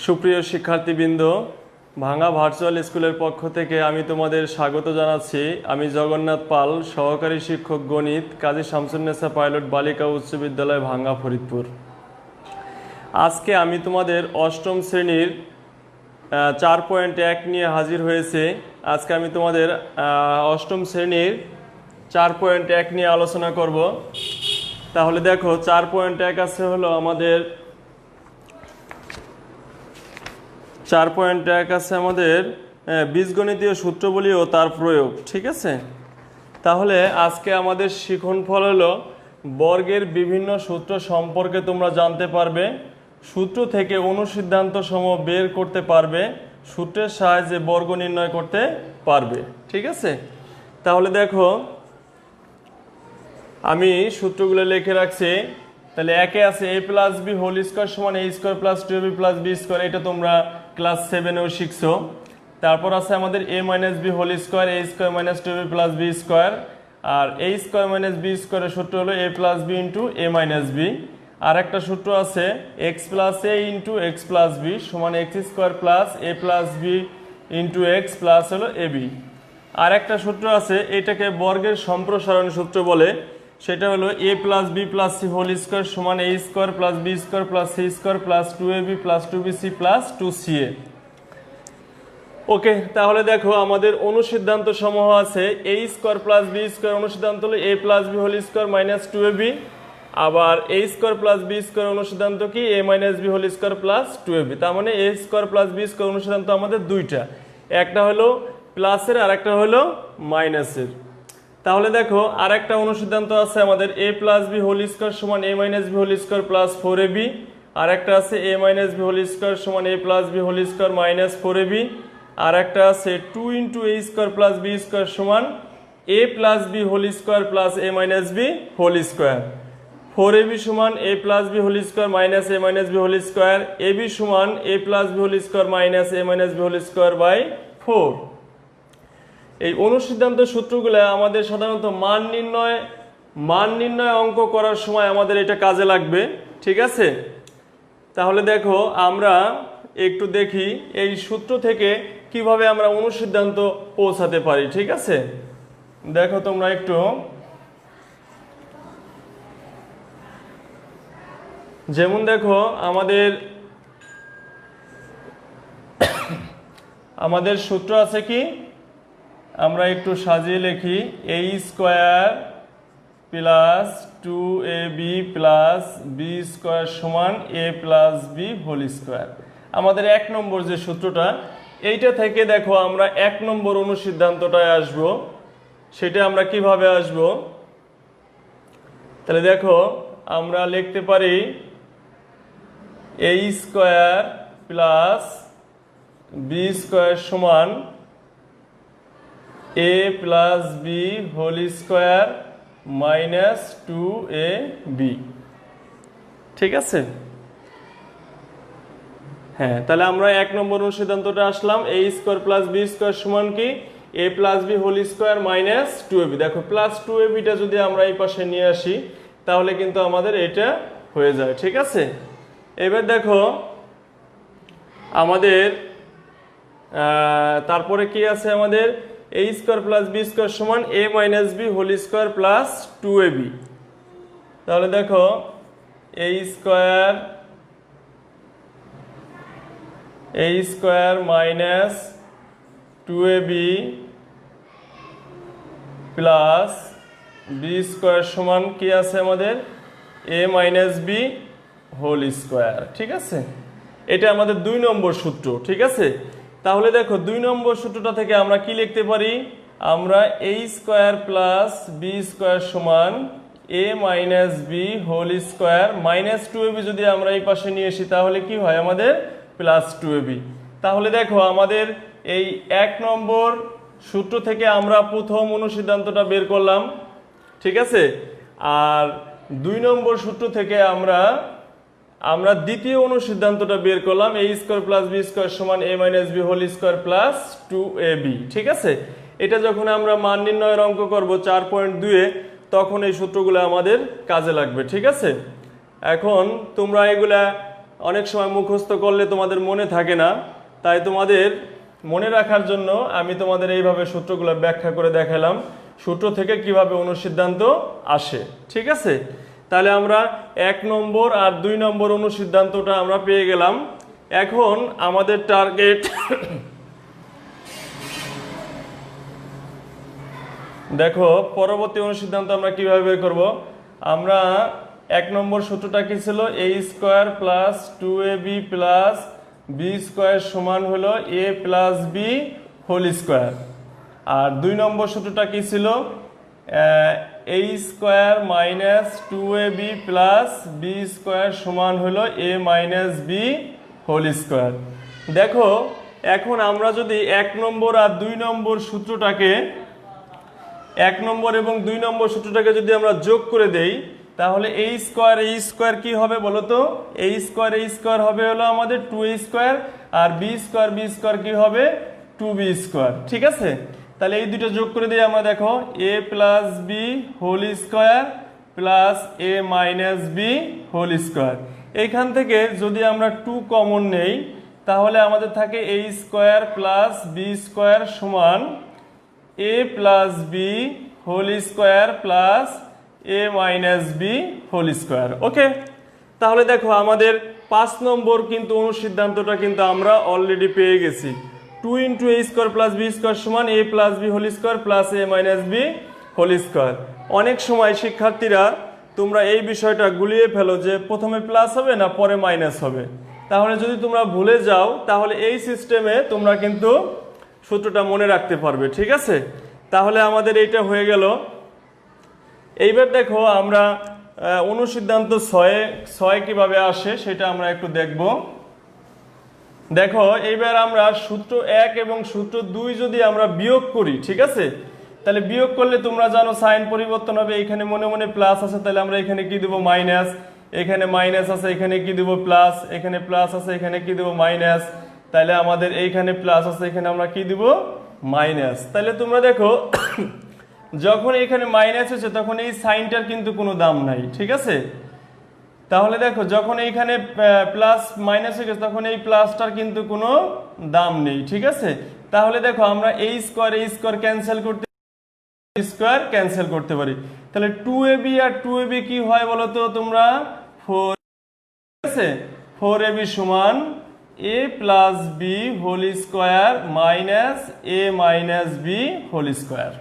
সুপ্রিয় শিক্ষার্থীবৃন্দ, ভাঙা ভার্চুয়াল স্কুলের পক্ষ থেকে আমি তোমাদের স্বাগত জানাচ্ছি। আমি জগন্নাথ পাল, সহকারী শিক্ষক গণিত, কাজী শামসুন্নেসা পাইলট বালিকা উচ্চ বিদ্যালয়, ভাঙ্গা, ফরিদপুর। আজকে আমি তোমাদের অষ্টম শ্রেণীর 4.1 নিয়ে হাজির হয়েছে। আজকে আমি তোমাদের অষ্টম শ্রেণীর 4.1 নিয়ে আলোচনা করব। তাহলে দেখো, 4.1 আছে হলো আমাদের 4.1 আছে আমাদের বীজগণিতীয় সূত্রবলী ও তার প্রয়োগ। ঠিক আছে, তাহলে আজকে আমাদের শিক্ষণফল হলো বর্গের বিভিন্ন সূত্র সম্পর্কে তোমরা জানতে পারবে, সূত্র থেকে অনুসিদ্ধান্ত সমূহ বের করতে পারবে, সূত্রের সাহায্যে বর্গ নির্ণয় করতে পারবে। ঠিক আছে, তাহলে দেখো আমি সূত্রগুলো লিখে রাখছি। তাহলে একে আছে a plus B whole square সমান a square plus 2ab plus B square, এটা তোমরা ক্লাস 7-এও শিখছো। তারপর আছে আমাদের a minus B whole square a square minus 2ab plus B square, আর a স্কোয়ার মাইনাস বি স্কোয়ারের সূত্র হলো a plus B into a minus B. আর একটা সূত্র আছে x plus a into x plus B সমান X square plus a plus B into x plus হলো ab। আর একটা সূত্র আছে, এটাকে বর্গের সম্প্রসারণ সূত্র বলে, সেটা হলো a plus B plus C whole square সমান a square plus B square plus C square plus 2ab plus 2bc plus 2ca। Okay, তাহলে দেখো আমাদের অনুসিদ্ধান্ত সমূহ আছে a square plus B square, অনুসিদ্ধান্ত হলো a plus B whole square minus 2ab। আবার a square plus B square অনুসিদ্ধান্ত কি a minus B whole square plus 2ab। তার মানে a square plus B square অনুসিদ্ধান্ত আমাদের দুইটা, একটা হলো প্লাসের আর একটা হলো মাইনাসের। তাহলে দেখো আর একটা অনুসিদ্ধান্ত আছে আমাদের a plus B whole square সমান a minus B whole square plus 4ab। আর একটা আছে a minus B whole square সমান a plus B whole square minus 4ab। আর একটা আছে 2 into a square plus B square সমান a plus B whole square plus a minus B whole square. 4ab সমান a plus B whole square minus a minus B whole square, ab সমান a plus B whole square minus a minus B whole square by 4। এই অনুসিদ্ধান্ত সূত্রগুলো আমাদের সাধারণত মান নির্ণয় অঙ্ক করার সময় আমাদের এটা কাজে লাগবে। ঠিক আছে, তাহলে দেখো আমরা একটু দেখি এই সূত্র থেকে কিভাবে আমরা অনুসিদ্ধান্ত পৌঁছাতে পারি। ঠিক আছে, দেখো তোমরা একটু, যেমন দেখো আমাদের সূত্র আছে কি, আমরা একটু সাজিয়ে লিখি a square plus 2ab plus B square সমান a plus B whole square. আমাদের 1 নম্বর যে সূত্রটা, এইটা থেকে দেখো আমরা 1 নম্বর অনুসিদ্ধান্তটায় আসব। সেটা আমরা কিভাবে আসব, তাহলে দেখো আমরা লিখতে পারি a square plus B square সমান a plus B whole square minus 2ab। ঠিক আছে, হ্যাঁ, তাহলে আমরা 1 নম্বর অনুসিদ্ধান্তটা আসলাম, a square plus B square সমান কি a plus B whole square minus 2ab। দেখো প্লাস 2abটা যদি আমরা এই পাশে নিয়ে আসি তাহলে কিন্তু আমাদের এটা হয়ে যায়। ঠিক আছে, এবার দেখো আমাদের তারপরে কি আছে, আমাদের a square plus B square সমান a minus B whole square plus 2ab। তাহলে দেখো a square minus 2ab plus B square সমান কি আছে আমাদের a minus B whole square. ঠিক আছে, এটা আমাদের 2 নম্বর সূত্র। ঠিক আছে, তাহলে দেখো 2 নম্বর সূত্রটা থেকে আমরা কি লিখতে পারি, আমরা a square plus B square সমান a minus B whole square minus 2ab যদি আমরা এই পাশে নিয়ে আসি তাহলে কি হয় আমাদের প্লাস 2ab। তাহলে দেখো আমাদের এই 1 নম্বর সূত্র থেকে আমরা প্রথম অনুসিদ্ধান্তটা বের করলাম। ঠিক আছে, আর 2 নম্বর সূত্র থেকে আমরা দ্বিতীয় অনুসিদ্ধান্তটা বের করলাম, a square plus B square সমান a minus B whole square plus 2ab। ঠিক আছে, এটা যখন আমরা মান নির্ণয়ের অঙ্ক করব 4.2-এ, তখন এই সূত্রগুলো আমাদের কাজে লাগবে। ঠিক আছে, এখন তোমরা এগুলা অনেক সময় মুখস্থ করলে তোমাদের মনে থাকে না, তাই তোমাদের মনে রাখার জন্য আমি তোমাদের এইভাবে সূত্রগুলো ব্যাখ্যা করে দেখালাম, সূত্র থেকে কিভাবে অনুসিদ্ধান্ত আসে। ঠিক আছে, তাহলে আমরা 1 নম্বর আর 2 নম্বর অনুসিদ্ধান্তটা আমরা পেয়ে গেলাম। এখন আমাদের টার্গেট দেখো পরবর্তী অনুসিদ্ধান্ত আমরা কিভাবে বের করব। আমরা 1 নম্বর সূত্রটা কি ছিল, a square plus 2ab plus b square সমান হলো a plus b whole square. আর 2 নম্বর সূত্রটা কি ছিল, a square minus 2ab plus b square সমান হলো a minus b whole square. দেখো এখন আমরা যদি 1 নম্বর আর 2 নম্বর সূত্রটাকে 1 নম্বর এবং 2 নম্বর সূত্রটাকে যদি আমরা যোগ করে দেই, তাহলে a স্কয়ার কি হবে বলো তো, a স্কয়ার হবে হলো আমাদের 2a স্কয়ার, আর b স্কয়ার কি হবে 2b স্কয়ার। ঠিক আছে, তাহলে এই দুটো যোগ করে দিই আমরা, দেখো a plus b whole square plus a minus b whole square. এইখান থেকে যদি আমরা 2 কমন নেই, তাহলে আমাদের থাকে a square plus b square সমান a plus b whole square plus a minus b whole square. Okay, তাহলে দেখো আমাদের 5 নম্বর কিন্তু অনুসিদ্ধান্তটা কিন্তু আমরা অলরেডি পেয়ে গেছি। 2 into a square plus b square সমান a plus b whole square plus a minus b whole square. অনেক সময় শিক্ষার্থীরা তোমরা এই বিষয়টা গুলিয়ে ফেলো যে প্রথমে প্লাস হবে না পরে মাইনাস হবে। তাহলে যদি তোমরা ভুলে যাও, তাহলে এই সিস্টেমে তোমরা কিন্তু সূত্রটা মনে রাখতে পারবে। ঠিক আছে, তাহলে আমাদের এইটা হয়ে গেল। এইবার দেখো আমরা অনুসিদ্ধান্ত 6 কিভাবে আসে সেটা আমরা একটু দেখব। দেখো এইবার আমরা সূত্র 1 এবং সূত্র 2 যদি আমরা বিয়োগ করি, ঠিক আছে, তাহলে বিয়োগ করলে তোমরা জানো সাইন পরিবর্তন হবে। এখানে মনে মনে প্লাস আছে, তাহলে আমরা এখানে কি দেব মাইনাস, এখানে মাইনাস আছে এখানে কি দেব প্লাস, এখানে প্লাস আছে এখানে কি দেব মাইনাস, তাহলে আমাদের এইখানে প্লাস আছে এখানে আমরা কি দেব মাইনাস। তাহলে তোমরা দেখো যখন এখানে মাইনাস হচ্ছে তখন এই সাইনটার কিন্তু কোনো দাম নাই। ঠিক আছে, তাহলে দেখো যখন এইখানে প্লাস মাইনাস হয়ে গেছে তখন এই প্লাসটার কিন্তু কোনো দাম নেই। ঠিক আছে, তাহলে দেখো আমরা এই স্কয়ার ক্যান্সেল করতে পারি। তাহলে 2ab আর 2ab কি হয় বলো তো তোমরা, 4। ঠিক আছে, 4ab সমান a plus b whole square minus a minus b whole square.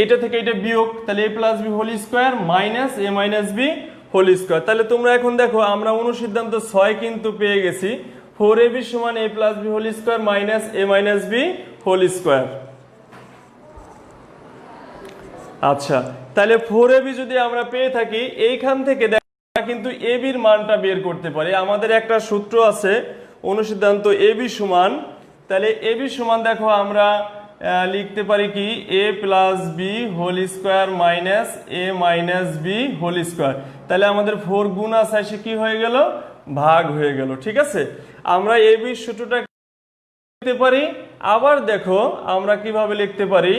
এটা থেকে এটা বিয়োগ, তাহলে a plus b whole square minus a minus b whole square. তাহলে তোমরা এখন দেখো আমরা অনুসিদ্ধান্ত 6 কিন্তু পেয়ে গেছি, 4ab সমান a plus b whole square minus a minus b whole square. আচ্ছা, তাহলে 4ab যদি আমরা পেয়ে থাকি, এইখান থেকে কিন্তু ab এর মানটা বের করতে পারি। আমাদের একটা সূত্র আছে অনুসিদ্ধান্ত ab সমান, তাহলে ab সমান দেখো আমরা লিখতে পারি কি a plus b whole square minus a minus b whole square. তাহলে আমাদের 4 গুণ আছে সে কি হয়ে গেল ভাগ হয়ে গেল। ঠিক আছে, আমরা ab সূত্রটা লিখতে পারি। আবার দেখো আমরা কিভাবে লিখতে পারি,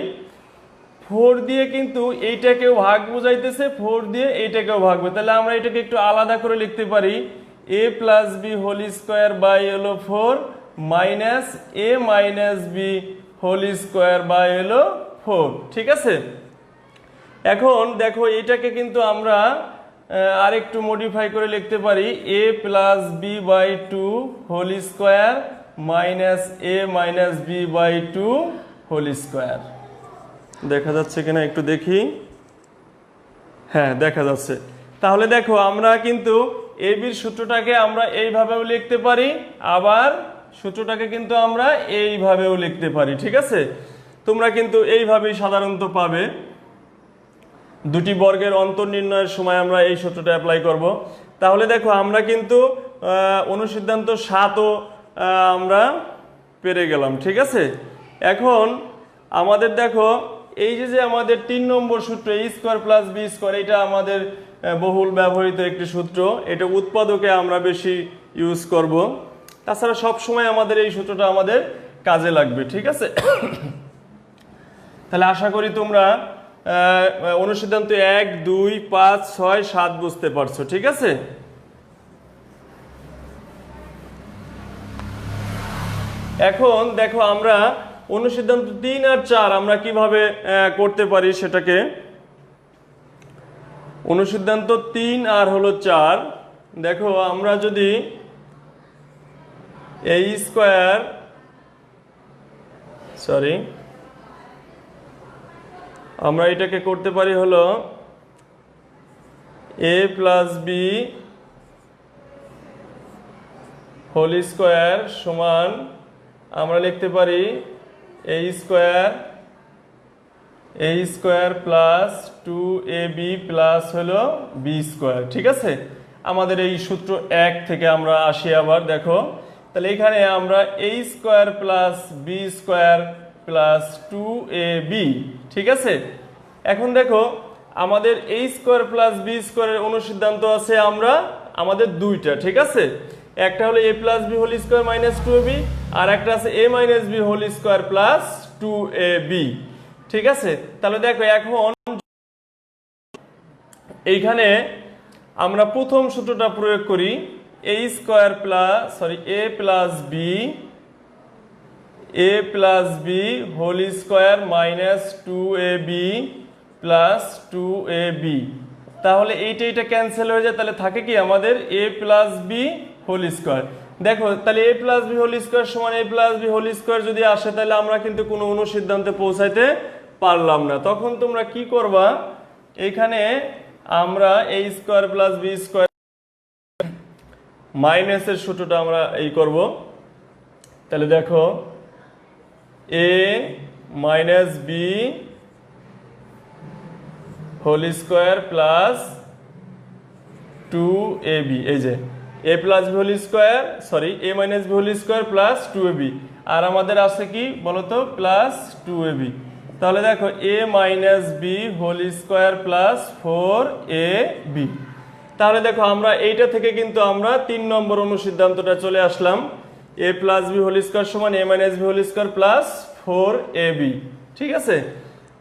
4 দিয়ে কিন্তু এইটাকেও ভাগ বোঝাইতেছে, 4 দিয়ে এইটাকেও ভাগবে, তাহলে আমরা এটাকে একটু আলাদা করে লিখতে পারি a plus b whole square by হলো 4 minus a minus b whole square by হলো 4। ঠিক আছে, এখন দেখো এইটাকে কিন্তু আমরা আরেকটু মডিফাই করে লিখতে পারি a plus b by 2 whole square minus a minus b by 2 whole square. দেখা যাচ্ছে কিনা একটু দেখি, হ্যাঁ দেখা যাচ্ছে। তাহলে দেখো আমরা কিন্তু ab এর সূত্রটাকে আমরা এইভাবেও লিখতে পারি, আবার সূত্রটাকে কিন্তু আমরা এইভাবেও লিখতে পারি। ঠিক আছে, তোমরা কিন্তু এইভাবেই সাধারণত পাবে। দুটি বর্গের অন্তর্নির্ণয়ের সময় আমরা এই সূত্রটা অ্যাপ্লাই করব। তাহলে দেখো আমরা কিন্তু অনুসিদ্ধান্ত 7ও আমরা পেরে গেলাম। ঠিক আছে, এখন আমাদের দেখো এই যে আমাদের 3 নম্বর সূত্র a square plus b square, এটা আমাদের বহুল ব্যবহৃত একটি সূত্র, এটা উৎপাদকে আমরা বেশি ইউজ করব। তাছাড়া সব সময় আমাদের এই সূত্রটা আমাদের কাজে লাগবে। ঠিক আছে, তাহলে আশা করি তোমরা অনুসিদ্ধান্ত 1, 2, 5, 6, 7 বুঝতে পারছো। ঠিক আছে, এখন দেখো আমরা অনুসিদ্ধান্ত 3 আর 4 আমরা কিভাবে করতে পারি সেটাকে। অনুসিদ্ধান্ত 3 আর হলো 4, দেখো আমরা যদি a স্কয়ার আমরা এটাকে করতে পারি হলো a plus B whole square সমান আমরা লিখতে পারি a square plus 2ab plus হলো b স্কয়ার। ঠিক আছে, আমাদের এই সূত্র 1 থেকে আমরা আসি আবার। দেখো তাহলে এখানে আমরা a square plus b square plus 2ab, ঠিক আছে। এখন দেখো আমাদের a স্কয়ার প্লাস b স্কয়ারের অনুসিদ্ধান্ত আছে আমাদের দুইটা, ঠিক আছে। একটা হলো a plus b whole square minus 2ab, আর একটা আছে a minus b whole square plus 2ab, ঠিক আছে। তাহলে দেখো এখন এইখানে আমরা প্রথম সূত্রটা প্রয়োগ করি, a plus b whole square minus 2ab plus 2ab। তাহলে এইটা ক্যান্সেল হয়ে যায়, তাহলে থাকে কি আমাদের a plus b whole square. দেখো তাহলে a plus b whole square সমান a plus b whole square যদি আসে, তাহলে আমরা কিন্তু কোনো অনুসিদ্ধান্তে পৌঁছাইতে পারলাম না। তখন তোমরা কি করবা, এখানে আমরা a square plus b square মাইনাসের সূত্রটা আমরা এই করব। তাহলে দেখো a minus b whole square plus 2ab, এই যে a plus b whole square a minus b whole square plus 2ab, আর আমাদের আছে কি বলতো প্লাস 2ab। তাহলে দেখো a minus b whole square plus 4ab। তাহলে দেখো আমরা এইটা থেকে কিন্তু আমরা 3 নম্বর অনুসিদ্ধান্তটা চলে আসলাম, a plus b whole square সমান a minus b whole square plus 4ab, ঠিক আছে।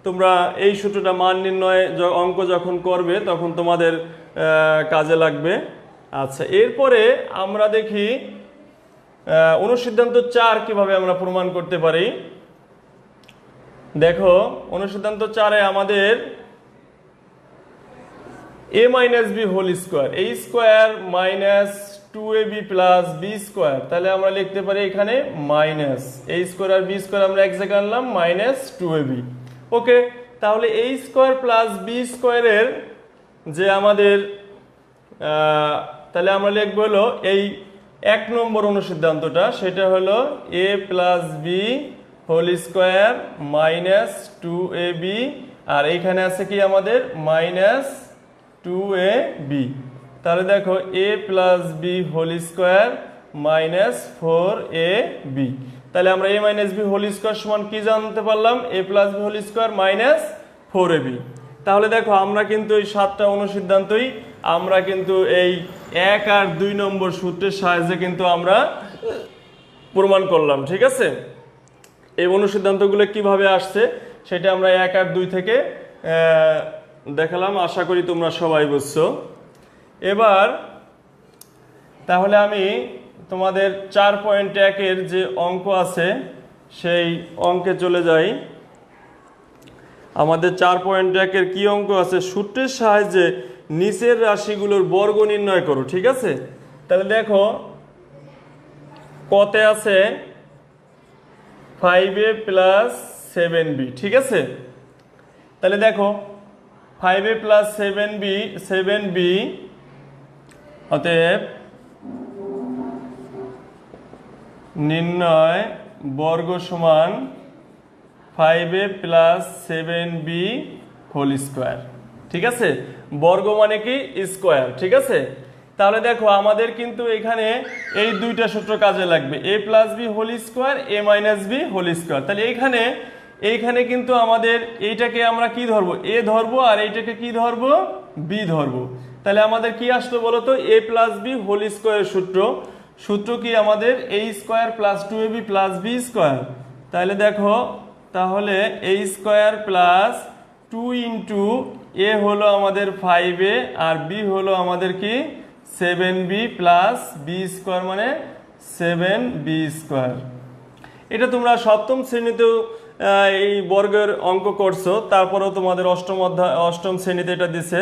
তোমরা এই সূত্রটা মান নির্ণয় অঙ্ক যখন করবে তখন তোমাদের কাজে লাগবে। আচ্ছা, এরপরে আমরা দেখি অনুসিদ্ধান্ত 4 কিভাবে আমরা প্রমাণ করতে পারি। দেখো অনুসিদ্ধান্ত 4-এ আমাদের a minus b whole square, a square minus 2ab plus b square, তাহলে আমরা লিখতে পারি এখানে মাইনাস a স্কয়ার আর b স্কয়ার আমরা এক জায়গায় আনলাম মাইনাস 2ab। ওকে, তাহলে a স্কয়ার প্লাস b স্কয়ারের যে আমাদের তাহলে আমরা লিখব হলো এই 1 নম্বর অনুসিদ্ধান্তটা, সেটা হলো a plus b whole square minus 2ab, আর এইখানে আছে কি আমাদের মাইনাস 2ab। তাহলে দেখো a plus b whole square minus 4ab। তাহলে আমরা a minus b whole square সমান কি জানতে পারলাম, a plus b whole square minus 4ab। তাহলে দেখো আমরা কিন্তু এই 7টা অনুসিদ্ধান্তই আমরা কিন্তু এই 1 আর 2 নম্বর সূত্রের সাহায্যে কিন্তু আমরা প্রমাণ করলাম, ঠিক আছে। এই অনুসিদ্ধান্তগুলো কিভাবে আসছে সেটা আমরা 1 আর 2 থেকে দেখালাম, আশা করি তোমরা সবাই বুঝছো। এবার তাহলে আমি তোমাদের 4.1-এর যে অঙ্ক আছে সেই অঙ্কে চলে যাই। আমাদের 4.1-এর কি অঙ্ক আছে, সূত্রের সাহায্যে নিচের রাশিগুলোর বর্গ নির্ণয় করো, ঠিক আছে। তাহলে দেখো কতে আছে 5a প্লাস 7b, ঠিক আছে। তাহলে দেখো 5a প্লাস 7b অতএব নির্ণয় বর্গ সমান 5a plus 7b whole square, ঠিক আছে। বর্গ মানে কি স্কয়ার, ঠিক আছে। তাহলে দেখো আমাদের কিন্তু এখানে এই দুইটা সূত্র কাজে লাগবে, a plus b whole square a minus b whole square. তাহলে এইখানে কিন্তু আমাদের এইটাকে আমরা কি ধরবো, a ধরবো, আর এইটাকে কি ধরবো, b ধরবো। তাহলে আমাদের কি আসলো বলতো, a প্লাস b হোল স্কয়ারের সূত্র কি আমাদের a square plus 2ab plus b square. তাহলে দেখো তাহলে a square plus 2 into a হলো আমাদের 5a আর b হলো আমাদের কি 7b প্লাস b স্কয়ার মানে 7b স্কয়ার। এটা তোমরা সপ্তম শ্রেণীতেও এই বর্গের অঙ্ক করছো, তারপরেও তোমাদের অষ্টম শ্রেণীতে এটা দিছে,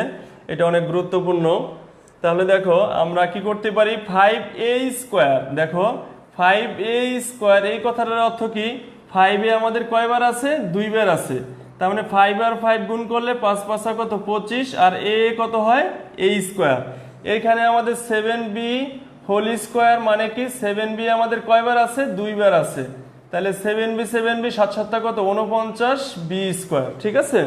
এটা অনেক গুরুত্বপূর্ণ। তাহলে দেখো আমরা কি করতে পারি, 5a², দেখো 5a², এই কথাটার অর্থ কি, 5a আমাদের কয়বার আছে, 2 বার আছে। তার মানে 5 আর 5 গুণ করলে 5 5 কত 25, আর a কত হয় a²। এখানে আমাদের 7b হোল² মানে কি, 7b আমাদের কয়বার আছে, 2 বার আছে। তাহলে 7b 7 7 কত 49b², ঠিক আছে।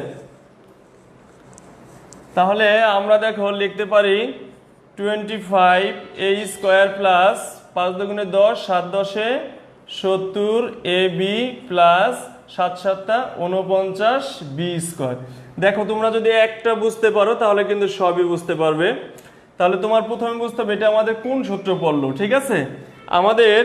তাহলে আমরা দেখো লিখতে পারি 25a² প্লাস 5 দুগুণে 10, 7 10 70 ab প্লাস 7 7 49b²। দেখো তোমরা যদি একটা বুঝতে পারো তাহলে কিন্তু সবই বুঝতে পারবে। তাহলে তোমার প্রথমে বুঝতে হবে এটা আমাদের কোন সূত্র পড়লো, ঠিক আছে। আমাদের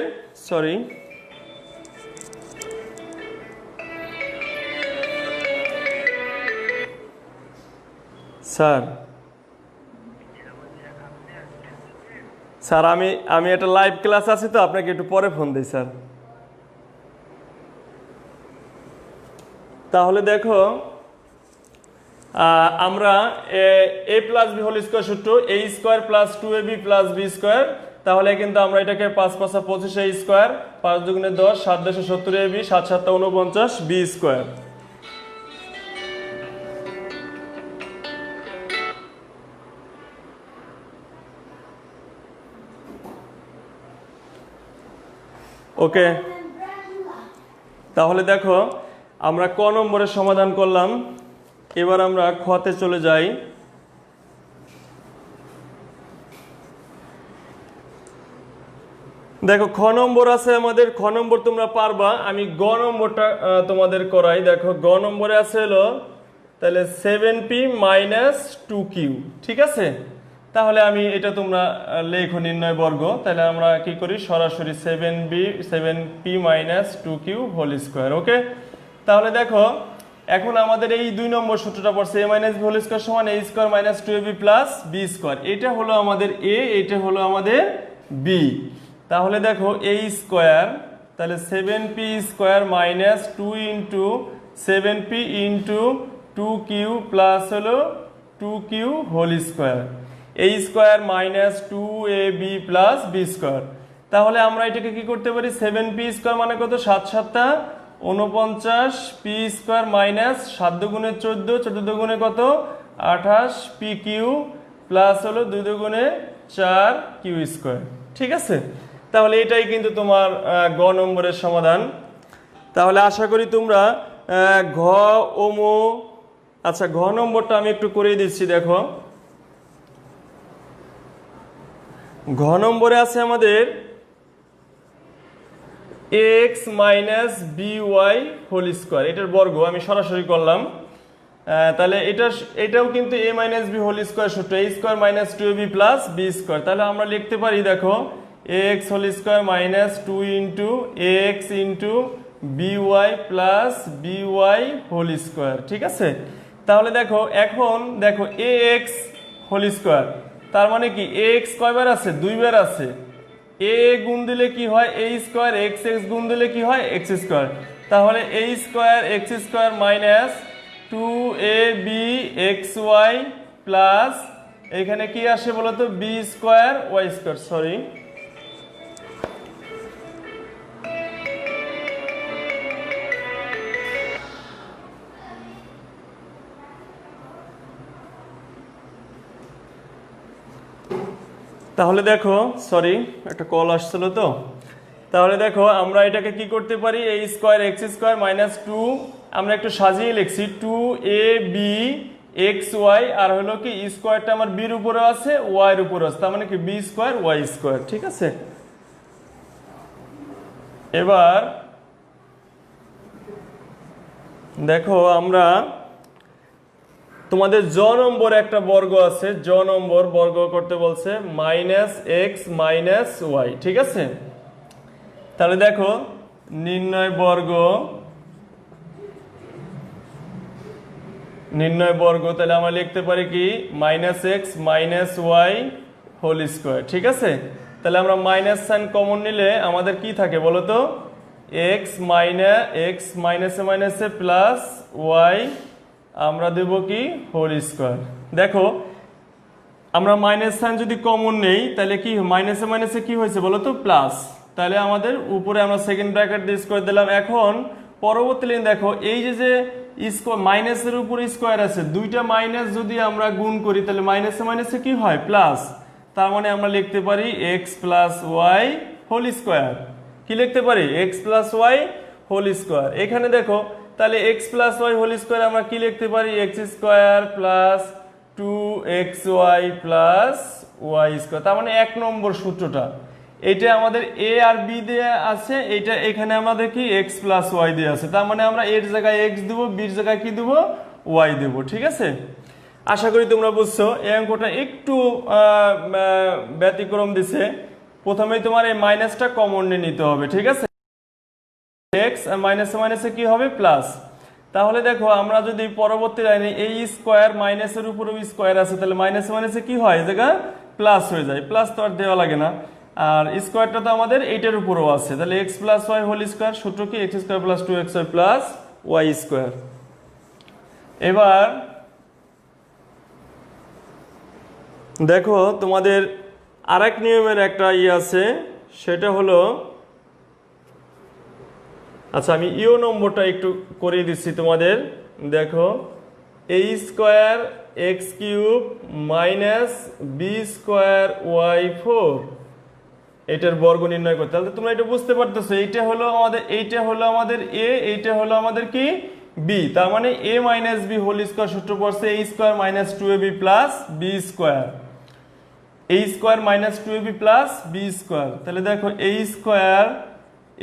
স্যার আমি একটা লাইভ ক্লাস আছি, তো আপনাকে একটু পরে ফোন দিই স্যার। তাহলে দেখো আমরা a plus B whole square সূত্র, a² plus 2ab plus b²। তাহলে কিন্তু আমরা এটাকে 5 5 25a², 5 দুগুণে 10, 7 10 70ab, 7 7 49b²। ওকে, তাহলে দেখো আমরা ক নম্বরের সমাধান করলাম, এবার আমরা খতে চলে যাই। দেখো খ নম্বর আছে আমাদের, খ নম্বর তোমরা পারবা, আমি গ নম্বরটা তোমাদের করাই। দেখো গ নম্বরে আছে হলো তাহলে 7p - 2q, ঠিক আছে। তাহলে আমি এটা তোমরা লেখো নির্ণয় বর্গ, তাহলে আমরা কি করি সরাসরি 7p - 2q হোল², ওকে। তাহলে দেখো এখন আমাদের এই 2 নম্বর সূত্রটা পড়ছে, a - b হোল² সমান a² - 2ab প্লাস b²। এটা হলো আমাদের a, এটা হলো আমাদের b। তাহলে দেখো a², তাহলে 7p² - 2 into 7p into 2q plus হলো 2q হোল², a² - 2ab plus b²। তাহলে আমরা এটাকে কি করতে পারি, 7p² মানে কত 7 7 49p² মাইনাস 7 দুগুণে 14, 14 দুগুণে কত 28 pq প্লাস হলো 2 দুগুণে 4q², ঠিক আছে। তাহলে এটাই কিন্তু তোমার গ নম্বরের সমাধান। তাহলে আশা করি তোমরা ঘ ও মো, আচ্ছা ঘ নম্বরটা আমি একটু করে দিচ্ছি। দেখো ঘ নম্বরে আছে আমাদের x - by হোল², এটার বর্গ আমি সরাসরি করলাম। তাহলে এটাও কিন্তু a - b হোল² সূত্র, a² - 2ab প্লাস b²। তাহলে আমরা লিখতে পারি দেখো ax হোল² - 2 into ax into by plus by হোল², ঠিক আছে। তাহলে দেখো এখন দেখো ax হোল², তার মানে কি ax কয়বার আছে, 2 বার আছে। a গুণ দিলে কি হয় a², x গুণ দিলে কি হয় x²। তাহলে a² x² minus 2ab xy plus এখানে কি আসে বলতো b² y², সরি। তাহলে দেখো সরি একটা কল আসছিল তো। তাহলে দেখো আমরা এটাকে কি করতে পারি, a² x² মাইনাস 2, আমরা একটু সাজিয়ে লিখছি 2ab xy, আর হলো কি স্কোয়ারটা আমার বির উপরে আছে y এর উপরে আছে, তার মানে কি b² y², ঠিক আছে। এবার দেখো আমরা তোমাদের জ নম্বর একটা বর্গ আছে, জ নম্বর বর্গ করতে বলছে -x - y, ঠিক আছে। তাহলে দেখো নির্ণয় বর্গ, তাহলে আমরা লিখতে পারি কি -x - y হোল², ঠিক আছে। তাহলে আমরা মাইনাস সাইন কমন নিলে আমাদের কি থাকে বলতো এক্স মাইনাসে মাইনাসে প্লাস ওয়াই আমরা দেব কি হোল স্কোয়ার। দেখো আমরা মাইনাস সাইন যদি কমন নেই তাহলে কি মাইনাসে মাইনাসে কি হয়েছে বলো তো প্লাস, তাহলে আমাদের উপরে আমরা সেকেন্ড ব্র্যাকেট দিয়ে স্কোয়ার দিলাম। এখন পরবর্তী লাইন দেখো এই যে স্কোয়ার মাইনাসের উপরে স্কোয়ার আছে, দুইটা মাইনাস যদি আমরা গুণ করি তাহলে মাইনাসে মাইনাসে কি হয় প্লাস, তার মানে আমরা লিখতে পারি x plus y whole square. কি লিখতে পারি x plus y whole square. এখানে দেখো তাহলে x plus y whole square আমরা কি লিখতে পারি x square plus 2xy plus y square. তার মানে 1 নম্বর সূত্রটা এটা আমাদের এ আর বি দিয়ে আছে, এটা এখানে আমাদের কি এক্স প্লাস ওয়াই দিয়ে আছে, তার মানে আমরা এর জায়গায় এক্স দেবো, বির জায়গায় কি দেবো ওয়াই দেবো। ঠিক আছে, আশা করি তোমরা বুঝছো। এই অঙ্কটা একটু ব্যতিক্রম দিছে, প্রথমেই তোমার এই মাইনাসটা কমন নিতে হবে। ঠিক আছে, এক্স আর মাইনাসে মাইনাসে কি হবে প্লাস। তাহলে দেখো আমরা যদি পরবর্তী লাইনে এই স্কোয়ার মাইনাসের উপরে স্কোয়ার আছে তাহলে মাইনাসে মাইনাসে কি হয় জায়গা প্লাস হয়ে যায়, প্লাস তো আর দেওয়া লাগে না। আর স্কোয়ারটা তো আমাদের এইটার উপরেও আছে, তাহলে x plus y whole square সূত্র কি x square plus 2xy plus y square. এবার দেখো তোমাদের আরেক নিয়মের একটা আছে, সেটা হলো আচ্ছা আমি ইও নম্বরটা একটু করিয়ে দিচ্ছি তোমাদের। দেখো A square X cube minus B square Y 4 এটার বর্গ নির্ণয় করতে। তাহলে তোমরা এটা বুঝতে পারতেছো, এইটা হলো আমাদের এ, এইটা হলো আমাদের কি বি, তার মানে A minus B whole square সূত্র পড়ছে A square minus 2ab plus B square, A square minus 2ab plus B square. তাহলে দেখো A square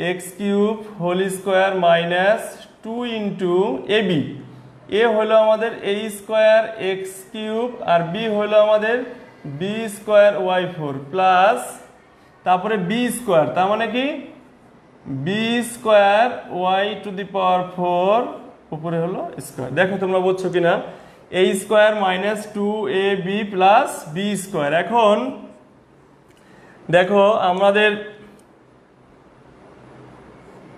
X cube whole square minus 2 into A B, A হলো আমাদের A square X cube আর B হলো আমাদের B square Y 4 plus তারপরে B square, তার মানে কি B square Y to the power 4 উপরে হলো স্কোয়ার। দেখো তোমরা বুঝছো কিনা, A square minus 2ab plus B square. এখন দেখো আমাদের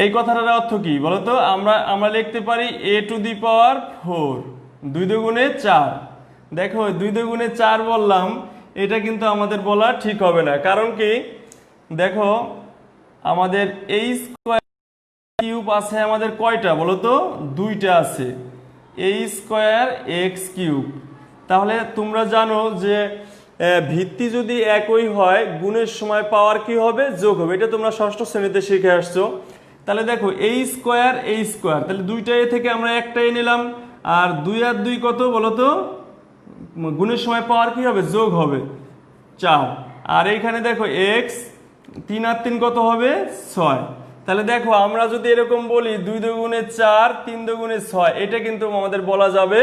এই কথাটার অর্থ কি বলতো, আমরা লিখতে পারি এ টু দি পাওয়ার 4 2 দুগুণে 4। দেখো 2 দুগুণে 4 বললাম, এটা কিন্তু আমাদের বলা ঠিক হবে না, কারণ কি দেখো আমাদের এই স্কোয়ার কিউব আছে আমাদের কয়টা বলতো, দুইটা আছে, এ স্কোয়ার এক্স কিউব। তাহলে তোমরা জানো যে ভিত্তি যদি একই হয় গুণের সময় পাওয়ার কি হবে যোগ হবে, এটা তোমরা ষষ্ঠ শ্রেণীতে শিখে আসছো। তাহলে দেখো এই স্কোয়ার তাহলে দুইটা এ থেকে আমরা একটাই নিলাম, আর 2 আর 2 কত বলতো, গুণের সময় পাওয়ার কি হবে যোগ হবে 4। আর এইখানে দেখো এক্স 3 আর 3 কত হবে 6। তাহলে দেখো আমরা যদি এরকম বলি 2 দুগুণে 4 3 দুগুণে 6, এটা কিন্তু আমাদের বলা যাবে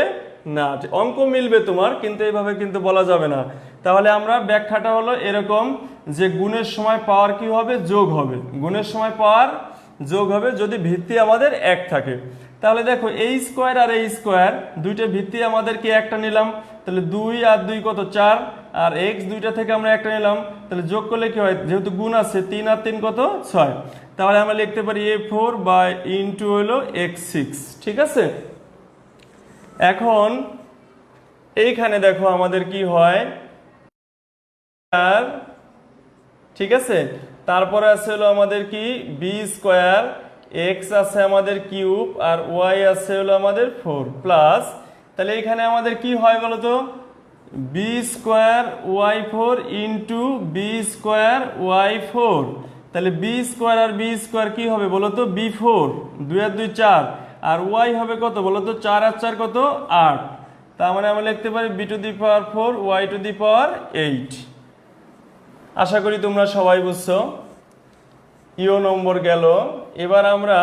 না। অঙ্ক মিলবে তোমার, কিন্তু এইভাবে কিন্তু বলা যাবে না। তাহলে আমরা ব্যাখ্যাটা হলো এরকম যে গুণের সময় পাওয়ার কি হবে যোগ হবে, গুণের সময় পাওয়ার যোগ হবে যদি ভিত্তি আমাদের 1 থাকে। তাহলে দেখো এই স্কোয়ার আর এই স্কোয়ার দুইটা ভিত্তি আমাদের কি একটা নিলাম, তাহলে 2 আর 2 কত 4, আর এক্স দুইটা থেকে আমরা একটা নিলাম, তাহলে যোগ করলে কি হয় যেহেতু গুণ আছে 3 আর 3 কত 6, তাহলে আমরা লিখতে পারি a4 বাই ইন্টু হলো x6। ঠিক আছে, এখন এইখানে দেখো আমাদের কি হয় আর ঠিক আছে, তারপরে আছে হলো আমাদের কি বি স্কোয়ার এক্স আছে আমাদের কিউব আর ওয়াই আছে হলো আমাদের 4 প্লাস, তাহলে এখানে আমাদের কি হয় বলতো b square Y 4 into b square Y 4। তাহলে বি স্কোয়ার আর বি স্কোয়ার কি হবে বলতো b4, 2 আর 2 4, আর ওয়াই হবে কত বলতো 4 আর 4 কত 8। তার মানে আমরা লিখতে পারি B to the power 4 Y to the power 8। আশা করি তোমরা সবাই বুঝছো। ইও নম্বর গেল। এবার আমরা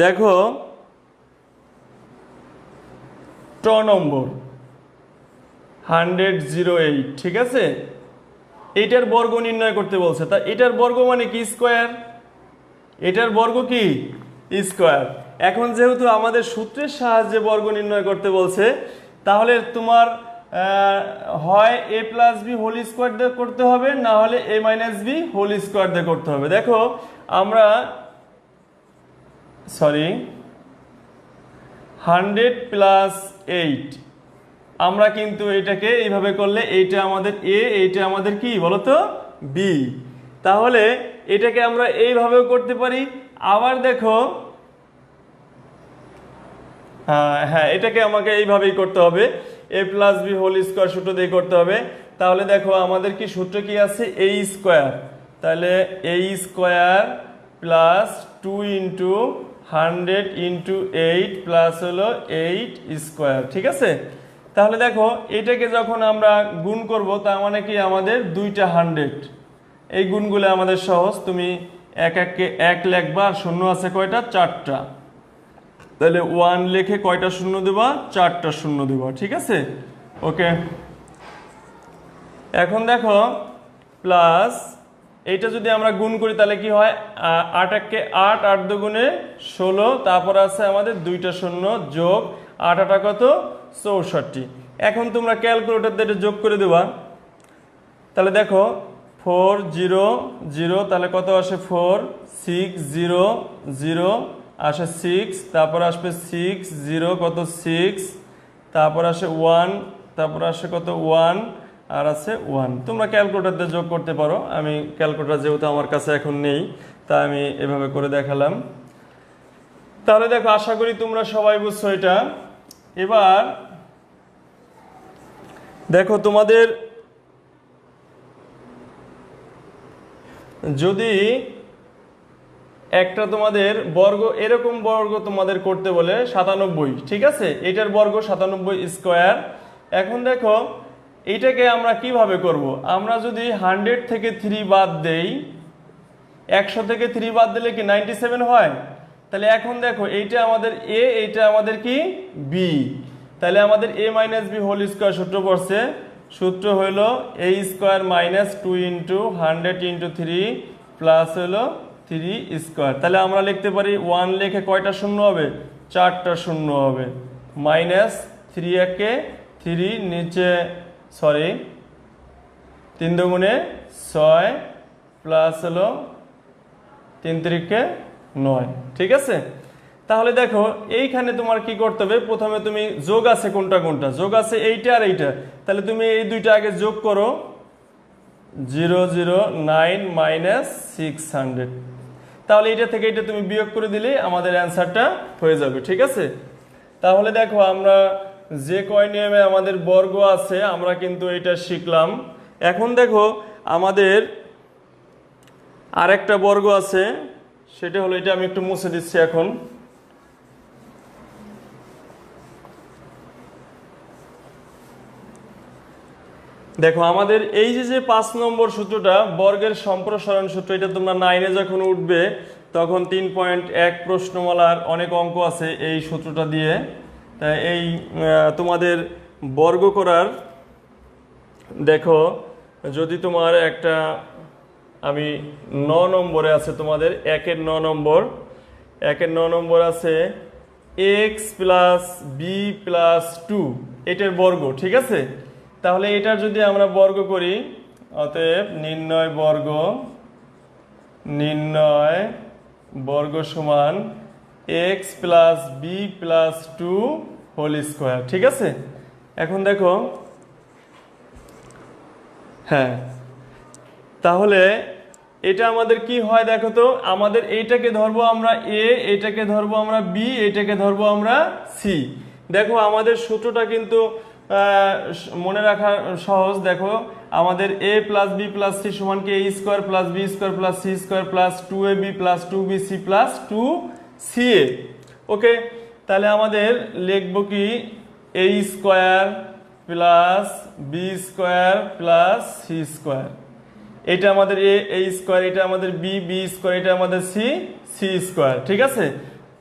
দেখো ট নম্বর 108। ঠিক আছে, এটার বর্গ নির্ণয় করতে বলছে। তা এটার বর্গ মানে কি স্কোয়ার, এটার বর্গ কি স্কোয়ার। এখন যেহেতু আমাদের সূত্রের সাহায্যে বর্গ নির্ণয় করতে বলছে, তাহলে তোমার হয় এ প্লাস বি হোল স্কোয়ার দিয়ে করতে হবে, না হলে এ মাইনাস বি হোল স্কোয়ার দিয়ে করতে হবে। দেখো আমরা 100 প্লাস 8, আমরা কিন্তু এটাকে এইভাবে করলে এইটা আমাদের এ, এইটা আমাদের কি বলতো বি। তাহলে এটাকে আমরা এইভাবেও করতে পারি। আবার দেখো হ্যাঁ, এটাকে আমাকে এইভাবেই করতে হবে, এ প্লাস বি হোল স্কোয়ার সূত্র দিয়ে করতে হবে। তাহলে দেখো আমাদের কি সূত্র কি আছে, এ স্কোয়ার, তাহলে A square plus 2 into 100 into 8 plus হলো 8 স্কোয়ার। ঠিক আছে, তাহলে দেখো এটাকে যখন আমরা গুণ করব তার মানে কি আমাদের দুইটা 100, এই গুণগুলো আমাদের সহজ, তুমি এক এককে এক লিখবা, আর শূন্য আছে কয়টা, 4টা। তাহলে 1 লিখে কয়টা শূন্য দেবা, 4টা শূন্য দেবা। ঠিক আছে, ওকে। এখন দেখো প্লাস এইটা যদি আমরা গুণ করি তাহলে কি হয়, 8 এককে 8, 8 দুগুণে 16, তারপর আছে আমাদের দুইটা শূন্য যোগ 8 8 কত 64। এখন তোমরা ক্যালকুলেটর দিয়ে যোগ করে দেবা। তাহলে দেখো 4 0 0, তাহলে কত আসে 4, 6 0 0 আসে 6, তারপর আসবে 6 0 কত 6, তারপর আসে 1, তারপর আসে কত 1, আর আছে 1। তোমরা ক্যালকুলেটর দিয়ে যোগ করতে পারো, আমি ক্যালকুলেটর যেহেতু আমার কাছে এখন নেই তাই আমি এভাবে করে দেখালাম। তাহলে দেখো আশা করি তোমরা সবাই বুঝছো এটা। এবার দেখো তোমাদের যদি একটা তোমাদের বর্গ, এরকম বর্গ তোমাদের করতে বলে 97, ঠিক আছে, এটার বর্গ 97 স্কোয়ার। এখন দেখো এইটাকে আমরা কিভাবে করব, আমরা যদি 100 থেকে 3 বাদ দেই, 100 থেকে 3 বাদ দিলে কি 97 হয়। তাহলে এখন দেখো এইটা আমাদের এ, এইটা আমাদের কি বি, তাহলে আমাদের A minus B whole square সূত্র পড়ছে, সূত্র হলো A square minus 2 into 100 into 3 plus হলো 3 স্কোয়ার। তাহলে আমরা লিখতে পারি 1 লিখে কয়টা শূন্য হবে, 4টা শূন্য হবে, মাইনাস 3 একে 3, নিচে 3 দুগুণে 6 প্লাস হলো 3 3কে 9। ঠিক আছে, তাহলে দেখো এইখানে তোমার কি করতে হবে, প্রথমে তুমি যোগ আছে কোনটা কোনটা, যোগ আছে এইটা আর এইটা, তাহলে তুমি এই দুইটা আগে যোগ করো, 009 মাইনাস 600, তাহলে এটা থেকে এটা তুমি বিয়োগ করে দিলেই আমাদের অ্যান্সারটা হয়ে যাবে। ঠিক আছে, তাহলে দেখো আমরা যে কয় নিয়মে আমাদের বর্গ আছে আমরা কিন্তু এটা শিখলাম। এখন দেখো আমাদের আরেকটা বর্গ আছে, সেটা হলো এটা, আমি একটু মুছে দিচ্ছি এখন। দেখো আমাদের এই যে 5 নম্বর সূত্রটা বর্গের সম্প্রসারণ সূত্র, এটা তোমরা 9-এ যখন উঠবে তখন 3.1 প্রশ্নমালার অনেক অঙ্ক আছে এই সূত্রটা দিয়ে। তাই এই তোমাদের বর্গ করার, দেখো যদি তোমার একটা, আমি 9 নম্বরে আছে তোমাদের 1-এর 9 নম্বর, 1-এর 9 নম্বর আছে x প্লাস বি প্লাস 2, এটার বর্গ। ঠিক আছে, তাহলে এটার যদি আমরা বর্গ করি, অতএব নির্ণয় বর্গ সমান x plus B plus 2 whole square. ঠিক আছে, এখন দেখো হ্যাঁ, তাহলে এটা আমাদের কি হয় দেখো তো, আমাদের এইটাকে ধরবো আমরা এ, এইটাকে ধরবো আমরা বি, এইটাকে ধরবো আমরা সি। দেখো আমাদের সূত্রটা কিন্তু মনে রাখা সহজ। দেখো আমাদের A plus B plus C সমান কি A square plus B square plus C square plus 2ab plus 2bc plus 2ca। Okay, তাহলে আমাদের লিখবো কি A square plus B square plus C square, এটা আমাদের এ স্কোয়ার, এটা আমাদের বি স্কোয়ার, এটা আমাদের সি স্কোয়ার। ঠিক আছে,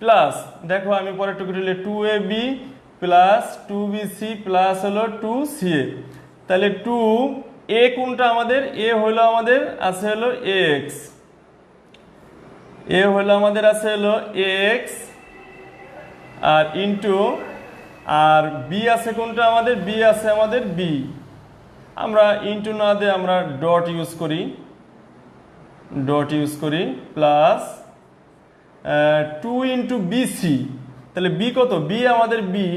প্লাস দেখো আমি পরে টুকু দিলে 2ab প্লাস 2bc প্লাস হলো 2ca। তাহলে 2a কোনটা আমাদের, এ হলো আমাদের আছে হলো x, এ হলো আমাদের আছে হলো x, আর ইন্টু আর বি আছে কোনটা আমাদের, বি আছে আমাদের বি, আমরা ইন্টু না দিয়ে আমরা ডট ইউজ করি প্লাস 2 ইন্টু বিসি, তাহলে বি কত, বি আমাদের বি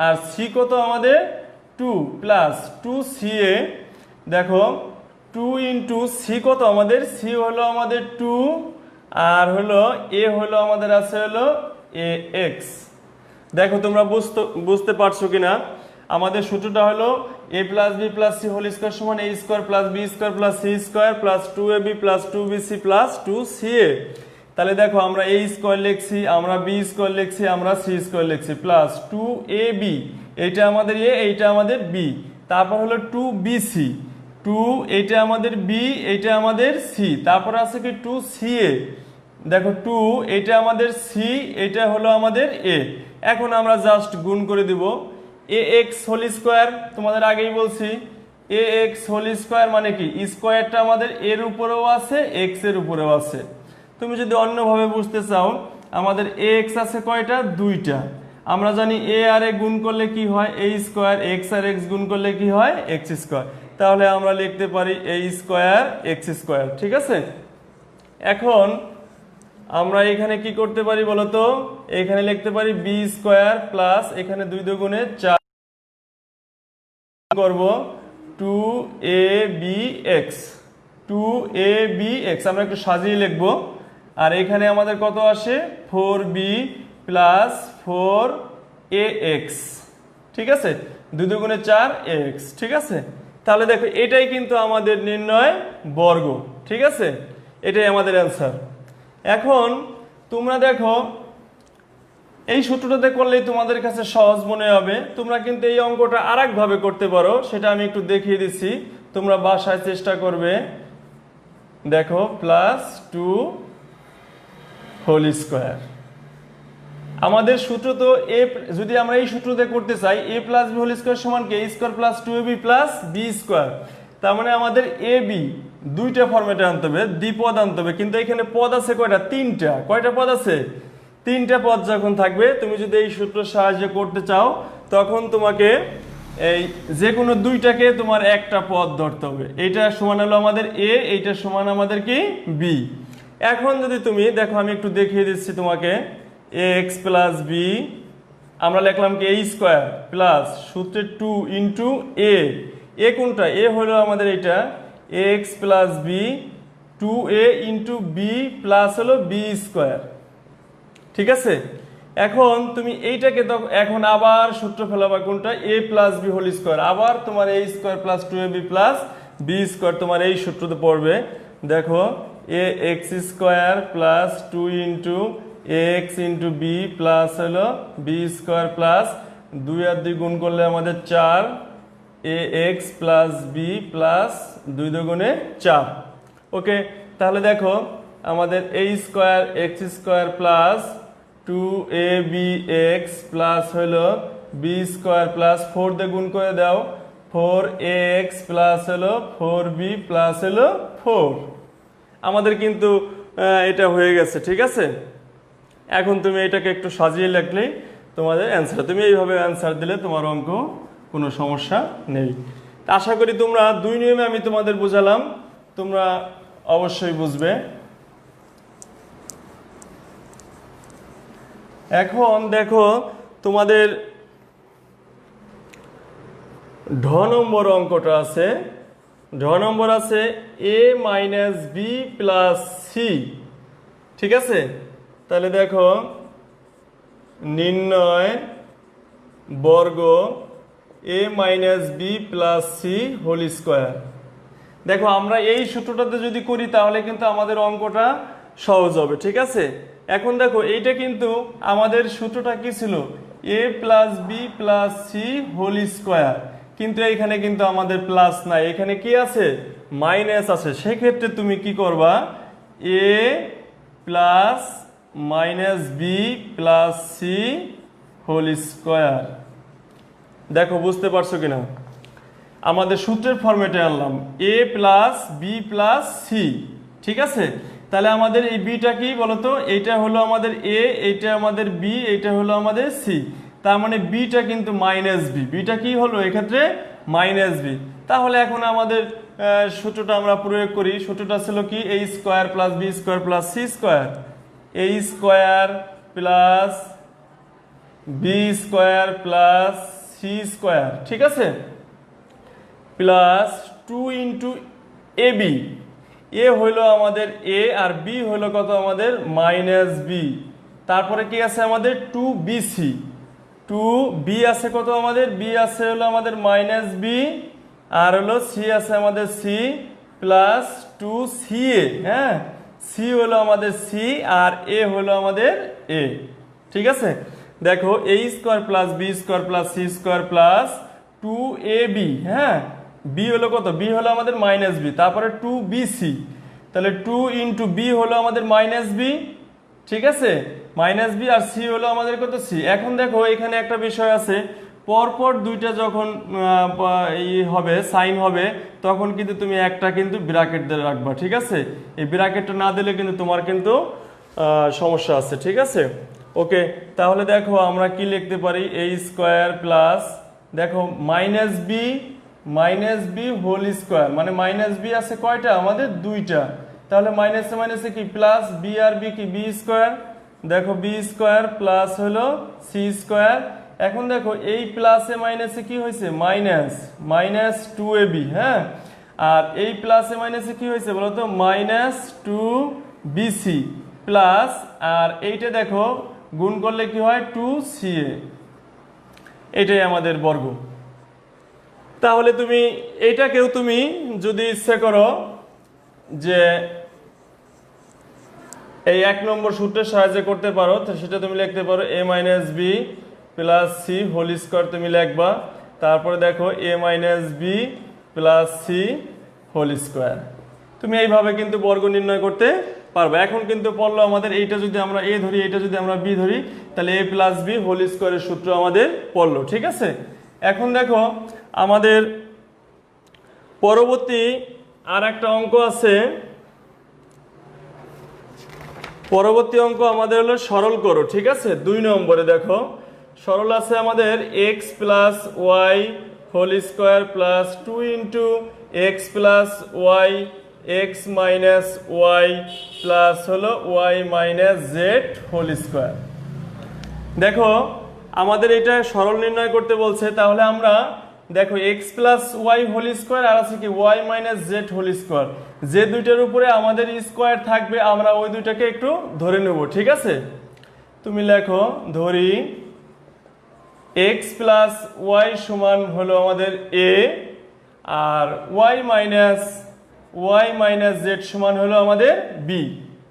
আর সি কত আমাদের 2 প্লাস 2CA, দেখো 2 ইন্টু সি কত আমাদের, সি হলো আমাদের 2 আর হলো এ হলো আমাদের আছে হলো AX। দেখো তোমরা বুঝতে পারছো কিনা, আমাদের সূত্রটা হলো a plus B plus C whole square সমান a square plus B square plus C square plus 2ab plus 2bc plus 2ca। তাহলে দেখো আমরা a স্কোয়ার লিখছি, আমরা b স্কোয়ার লিখছি, আমরা c স্কোয়ার লিখছি প্লাস 2ab, এইটা আমাদের a, এইটা আমাদের b, তারপর হলো 2bc, 2 এইটা আমাদের b, এইটা আমাদের c, তারপর আছে কি 2ca, দেখো 2 এটা আমাদের c, এটা হলো আমাদের a। এখন আমরা জাস্ট গুণ করে দিব, ax হোল স্কোয়ার, তোমাদের আগেই বলছি ax হোল স্কোয়ার মানে কি, স্কোয়ারটা আমাদের এর উপরেও আছে x এর উপরেও আছে। তুমি যদি অন্যভাবে বুঝতে চাও, আমাদের ax আছে কয়টা, দুইটা, আমরা জানি a আর a গুণ করলে কি হয় a স্কোয়ার, x আর x গুণ করলে কি হয় x স্কোয়ার, তাহলে আমরা লিখতে পারি a স্কোয়ার x স্কোয়ার। ঠিক আছে, এখন আমরা এখানে কি করতে পারি বলতো, এখানে লিখতে পারি বি স্কোয়ার প্লাস এখানে 2 দুগুণে 4 করব 2abx, 2abx আমরা একটু সাজিয়ে লিখবো, আর এখানে আমাদের কত আসে 4b প্লাস 4ax। ঠিক আছে, 2 দুগুণে 4x। ঠিক আছে, তাহলে দেখো এটাই কিন্তু আমাদের নির্ণয় বর্গ। ঠিক আছে, এটাই আমাদের অ্যান্সার। এখন তোমরা দেখো এই সূত্রটাতে করলেই তোমাদের কাছে সহজ মনে হবে, তোমরা কিন্তু এই অঙ্কটা আরেকভাবে করতে পারো, সেটা আমি একটু দেখিয়ে দিচ্ছি, তোমরা বাসায় চেষ্টা করবে। দেখো প্লাস 2 হোল স্কোয়ার, আমাদের সূত্র তো এ, যদি আমরা এই সূত্রতে করতে চাই a plus B whole square সমান কি a square plus 2ab plus B square, তার মানে আমাদের এ বি দুইটা ফরম্যাটে আনতে হবে, দ্বিপদ আনতে হবে, কিন্তু এখানে পদ আছে কয়টা, তিনটা। কয়টা পদ আছে, তিনটা পদ যখন থাকবে, তুমি যদি এই সূত্রের সাহায্যে করতে চাও তখন তোমাকে এই যে কোনো দুইটাকে তোমার একটা পদ ধরতে হবে, এইটা সমান হলো আমাদের এ, এইটা সমান আমাদের কি বি। এখন যদি তুমি দেখো, আমি একটু দেখিয়ে দিচ্ছি তোমাকে, ax প্লাস বি আমরা লিখলাম কি a স্কোয়ার প্লাস সূত্রে 2 ইন্টু এ, এ কোনটা, এ হলো আমাদের এটা ax plus b 2a into b plus হলো বি স্কোয়ার। ঠিক আছে, এখন তুমি এইটাকে এখন আবার সূত্র ফেলাবা কোনটা, a plus B whole square, আবার তোমার a square plus 2ab plus B square তোমার এই সূত্রতে পড়বে। দেখো ax square plus 2 into ax into b plus হলো বি স্কোয়ার প্লাস 2 আর 2 গুণ করলে আমাদের 4 ax প্লাস বি প্লাস 2 দুগুণে 4। ওকে, তাহলে দেখো আমাদের a square x square plus 2abx plus হলো বি স্কোয়ার প্লাস 4 দিয়ে গুণ করে দাও 4ax প্লাস হলো 4b প্লাস হলো 4। আমাদের কিন্তু এটা হয়ে গেছে। ঠিক আছে, এখন তুমি এটাকে একটু সাজিয়ে লিখলেই তোমাদের অ্যান্সার, তুমি এইভাবে অ্যান্সার দিলে তোমার অঙ্ক কোনো সমস্যা নেই। আশা করি তোমরা দুই নিয়মে আমি তোমাদের বোঝালাম, তোমরা অবশ্যই বুঝবে। এখন দেখো তোমাদের ঢ নম্বর অঙ্কটা আছে, ঢ নম্বর আছে a minus b plus c. ঠিক আছে, তাহলে দেখো নির্ণয় বর্গ a minus b plus C whole square. দেখো আমরা এই সূত্রটাতে যদি করি তাহলে কিন্তু আমাদের অঙ্কটা সহজ হবে। ঠিক আছে, এখন দেখো এইটা কিন্তু আমাদের সূত্রটা কি ছিল, a plus B plus C whole square, কিন্তু এইখানে কিন্তু আমাদের প্লাস নাই, এখানে কি আছে মাইনাস আছে। সেক্ষেত্রে তুমি কি করবা, a plus minus b plus C whole square. দেখো বুঝতে পারছো কিনা, আমাদের সূত্রের ফরম্যাটে আনলাম a plus B plus c. ঠিক আছে, তাহলে আমাদের এই বিটা কি বলতো, এইটা হলো আমাদের a, এইটা আমাদের b, এইটা হলো আমাদের c। তার মানে বিটা কিন্তু মাইনাস বি, বিটা কি হলো এক্ষেত্রে মাইনাস বি। তাহলে এখন আমাদের সূত্রটা আমরা প্রয়োগ করি। সূত্রটা ছিল কি A square plus B square plus C square, A square plus B square plus C square, ঠিক আছে, plus 2 into A B. A হইলো আমাদের এ আর বি হইলো কত আমাদের মাইনাস বি। তারপরে কি আছে আমাদের 2bc, 2b আছে কত আমাদের, বি আছে হলো আমাদের মাইনাস বি, আর হলো সি আছে আমাদের সি প্লাস 2ca, হ্যাঁ, সি হলো আমাদের সি আর এ হলো আমাদের এ, ঠিক আছে। দেখো A square plus B square plus C square plus 2ab, হ্যাঁ, বি হলো কত, বি হলো আমাদের মাইনাস বি, তারপরে 2bc, তাহলে 2 ইন্টু বি হলো আমাদের মাইনাস বি, ঠিক আছে, মাইনাস বি, আর সি হলো আমাদের কত সি। এখন দেখো এখানে একটা বিষয় আছে, পরপর দুইটা যখন হবে সাইন হবে তখন কিন্তু তুমি একটা কিন্তু ব্র্যাকেট দিয়ে রাখবা, ঠিক আছে, এই ব্র্যাকেটটা না দিলে কিন্তু তোমার কিন্তু সমস্যা আছে, ঠিক আছে। ওকে, তাহলে দেখো আমরা কি লিখতে পারি, এ স্কোয়ার প্লাস দেখো মাইনাস বি হোল স্কোয়ার, মানে মাইনাস বি আছে কয়টা আমাদের দুইটা, তাহলে মাইনাসে মাইনাসে কি প্লাস বি আর বি কি বি স্কোয়ার, দেখো বি স্কোয়ার প্লাস হলো সি স্কোয়ার। এখন দেখো এই প্লাসে মাইনাসে কি হয়েছে মাইনাস 2ab, হ্যাঁ, আর এই প্লাসে মাইনাসে কি হয়েছে বলতো মাইনাস 2bc প্লাস, আর এইটা দেখো গুণ করলে কি হয় 2ca, এটাই আমাদের বর্গ। তাহলে তুমি এইটাকেও তুমি যদি ইচ্ছে করো যে এই 1 নম্বর সূত্রের সাহায্যে করতে পারো, তো সেটা তুমি লিখতে পারো a minus b plus C whole square তুমি লিখবা, তারপরে দেখো a minus b plus C whole square, তুমি এইভাবে কিন্তু বর্গ নির্ণয় করতে পারবে। এখন কিন্তু পড়লো আমাদের এইটা যদি আমরা এ ধরি, এইটা যদি আমরা বি ধরি, তাহলে a প্লাস বি হোল স্কোয়ারের সূত্র আমাদের পড়লো, ঠিক আছে। এখন দেখো আমাদের পরবর্তী আর একটা অঙ্ক আছে, পরবর্তী অঙ্ক আমাদের হলো সরল করো, ঠিক আছে। 2 নম্বরে দেখো সরল আছে আমাদের x plus y whole square plus 2 into x plus y x minus y plus হলো y minus z whole square. দেখো আমাদের এটা সরল নির্ণয় করতে বলছে, তাহলে আমরা দেখো x plus y whole square আর আছে কি y minus z whole square, যে দুইটার উপরে আমাদের স্কোয়ার থাকবে আমরা ওই দুইটাকে একটু ধরে নেব, ঠিক আছে। তুমি লেখো ধরি এক্স প্লাস ওয়াই সমান হলো আমাদের এ, আর ওয়াই মাইনাস জেড সমান হলো আমাদের বি,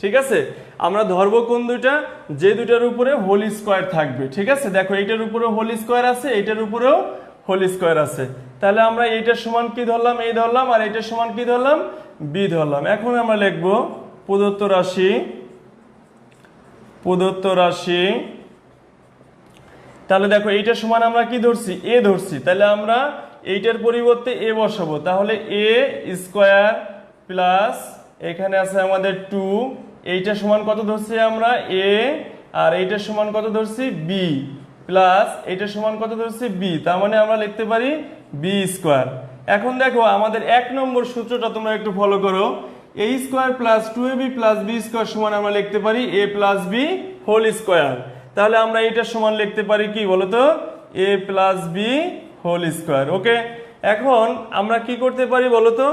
ঠিক আছে। আমরা ধরবো কোন দুইটা, যে দুইটার উপরে হোল স্কোয়ার থাকবে, ঠিক আছে। দেখো এইটার উপরে হোল স্কোয়ার আছে, এইটার উপরেও হোল স্কোয়ার আছে, তাহলে আমরা এইটার সমান কি ধরলাম এই ধরলাম, আর এইটার সমান কি ধরলাম বি ধরলাম। এখন আমরা লিখবো প্রদত্ত রাশি, তাহলে দেখো এইটার সমান আমরা কি ধরছি এ ধরছি, তাহলে আমরা এইটার পরিবর্তে এ বসাবো, তাহলে এ স্কোয়ার প্লাস এখানে আছে আমাদের 2, এইটার সমান কত ধরছি আমরা এ, আর এইটার সমান কত ধরছি বি, প্লাস এইটার সমান কত ধরছি বি, তার মানে আমরা লিখতে পারি বি স্কোয়ার। এখন দেখো আমাদের 1 নম্বর সূত্রটা তোমরা একটু ফলো করো, a square plus 2ab plus B square সমান আমরা লিখতে পারি a plus B whole square, তাহলে আমরা এইটার সমান লিখতে পারি কি বলতো a plus B whole square. Okay, এখন আমরা কি করতে পারি বলতো,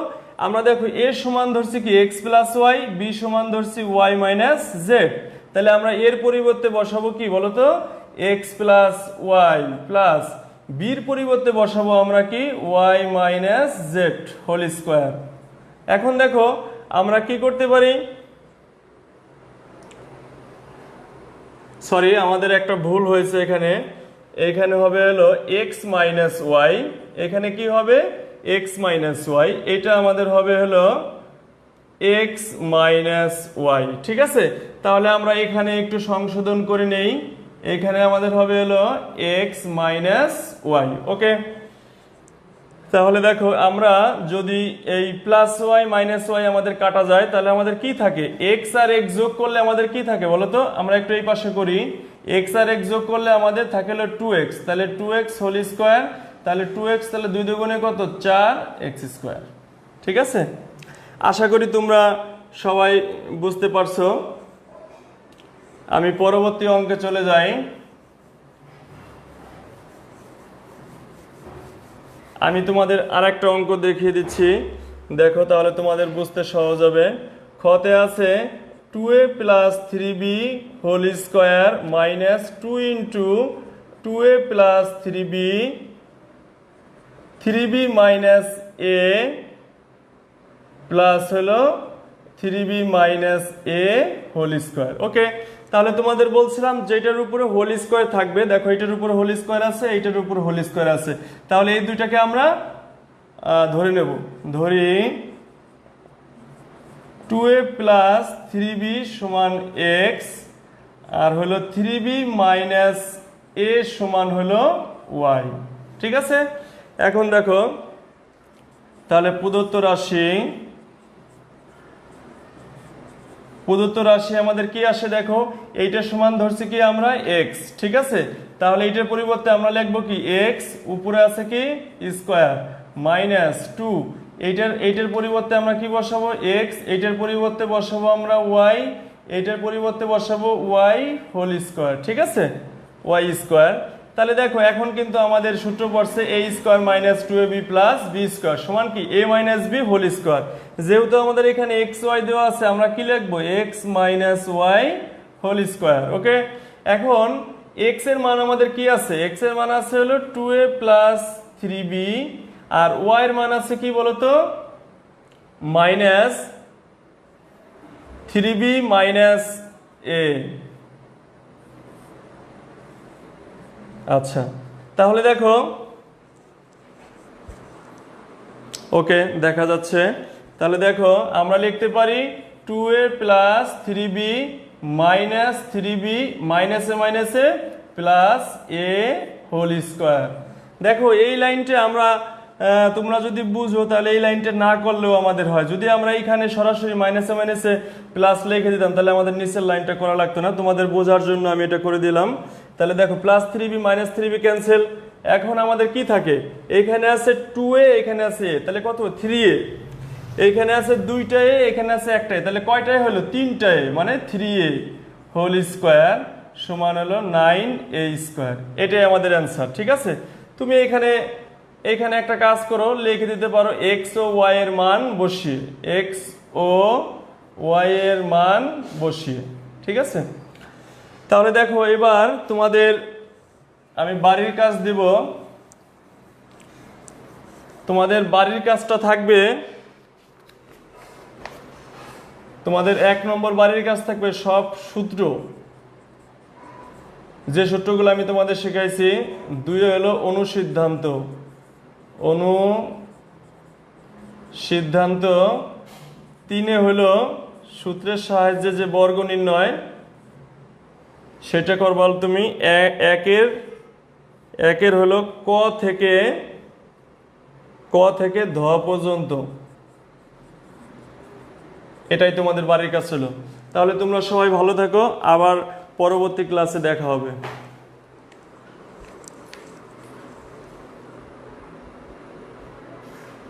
আমরা দেখো এর সমান ধরছি কি এক্স প্লাস ওয়াই, বি সমান ধরছি ওয়াই মাইনাস জেড, তাহলে আমরা এর পরিবর্তে বসাবো কি বলতো এক্স প্লাস ওয়াই, প্লাস বির পরিবর্তে বসাবো আমরা কি y minus z whole square. এখন দেখো আমরা কি করতে পারি, সরি আমাদের একটা ভুল হয়েছে এখানে হবে হলো এক্স মাইনাস ওয়াই, এখানে কি হবে এক্স মাইনাস ওয়াই, এটা আমাদের হবে হলো এক্স মাইনাস ওয়াই, ঠিক আছে। তাহলে আমরা এখানে একটু সংশোধন করে নেই, এখানে আমাদের হবে হলো এক্স মাইনাস ওয়াই। ওকে, তাহলে দেখো আমরা যদি এই প্লাস ওয়াই মাইনাস ওয়াই আমাদের কাটা যায়, তাহলে আমাদের কি থাকে এক্স আর এক্স যোগ করলে আমাদের কি থাকে বলতো, আমরা একটু এই পাশে করি, এক্স আর এক্স যোগ করলে আমাদের থাকে হলো 2x, তাহলে 2x হোল স্কোয়ার, তাহলে 2x তাহলে 2 দুগুণে কত 4x স্কোয়ার। ঠিক আছে, আশা করি তোমরা সবাই বুঝতে পারছো। আমি পরবর্তী অঙ্কে চলে যাই। আমি তোমাদের আরেকটা অঙ্ক দেখিয়ে দিচ্ছি, দেখো তাহলে তোমাদের বুঝতে সহজ হবে। খতে আছে 2a plus 3b whole square minus 2 into 2a plus 3b minus a plus হলো 3b minus a whole square. Okay, তাহলে তোমাদের বলছিলাম যেটার উপরে হোল স্কোয়ার থাকবে, দেখো এটার উপরে হোল স্কোয়ার আছে, এইটার উপরে হোল স্কোয়ার আছে, তাহলে এই দুইটাকে আমরা ধরে নেব। ধরি 2a প্লাস 3b সমান x আর হলো 3b মাইনাস a সমান হলো y। ঠিক আছে, এখন দেখো তাহলে প্রদত্ত রাশি আমাদের কি আসে, দেখো এইটার সমান ধরছি কি আমরা x। ঠিক আছে, তাহলে এইটার পরিবর্তে আমরা লিখবো কি x, উপরে আছে কি স্কোয়ার মাইনাস 2, এইটার পরিবর্তে আমরা কি বসাবো x, এইটার পরিবর্তে বসাবো আমরা y, এইটার পরিবর্তে বসাবো y হোল স্কোয়ার। ঠিক আছে, y স্কোয়ার। তাহলে দেখো এখন কিন্তু আমাদের সূত্র পড়ছে a square minus 2ab plus b square সমান কি a minus b whole square. যেহেতু আমাদের এখানে এক্স ওয়াই দেওয়া আছে, আমরা কি লিখবো x minus y whole square. Okay, এখন x এর মান আমাদের কি আছে, x এর মান আছে হলো 2a প্লাস 3b আর y এর মান আছে কি বলতো মাইনাস 3b মাইনাস a। আচ্ছা, তাহলে দেখো ওকে দেখা যাচ্ছে। তাহলে দেখো আমরা লিখতে পারি 2a plus 3b minus 3b মাইনাসে মাইনাসে প্লাস a হোল স্কোয়ার। দেখো এই লাইনটা আমরা তোমরা যদি বুঝো তাহলে এই লাইনটা না করলেও আমাদের হয়। যদি আমরা এইখানে সরাসরি মাইনাসে মাইনাসে প্লাস লিখে দিতাম তাহলে আমাদের নিচের লাইনটা করা লাগতো না, তোমাদের বোঝার জন্য আমি এটা করে দিলাম। তাহলে দেখো plus 3b minus 3b cancel. এখন আমাদের কি থাকে, এখানে আছে 2a, এখানে আছে a, তাহলে কত 3a, এইখানে আছে 2টা a, এখানে আছে একটাই, তাহলে কয়টাই হলো 3টা a, মানে 3a হোল স্কোয়ার সমান হলো 9a স্কোয়ার। এটাই আমাদের অ্যান্সার। ঠিক আছে, তুমি এখানে একটা কাজ করো, লিখে দিতে পারো x ও y এর মান বসিয়ে, x ও y এর মান বসিয়ে। ঠিক আছে, তাহলে দেখো এবার তোমাদের আমি বাড়ির কাজ দিব। তোমাদের বাড়ির কাজটা থাকবে, তোমাদের 1 নম্বর বাড়ির কাজ থাকবে সব সূত্র, যে সূত্রগুলো আমি তোমাদের শেখাইছি। 2 হলো অনুসিদ্ধান্ত, অনুসিদ্ধান্ত। 3 হলো সূত্রের সাহায্যে যে বর্গ নির্ণয়, সেটা করবাল তুমি। একের হলো ক থেকে ধ পর্যন্ত, এটাই তোমাদের বাড়ির কাজ ছিল। তাহলে তোমরা সবাই ভালো থাকো, আবার পরবর্তী ক্লাসে দেখা হবে।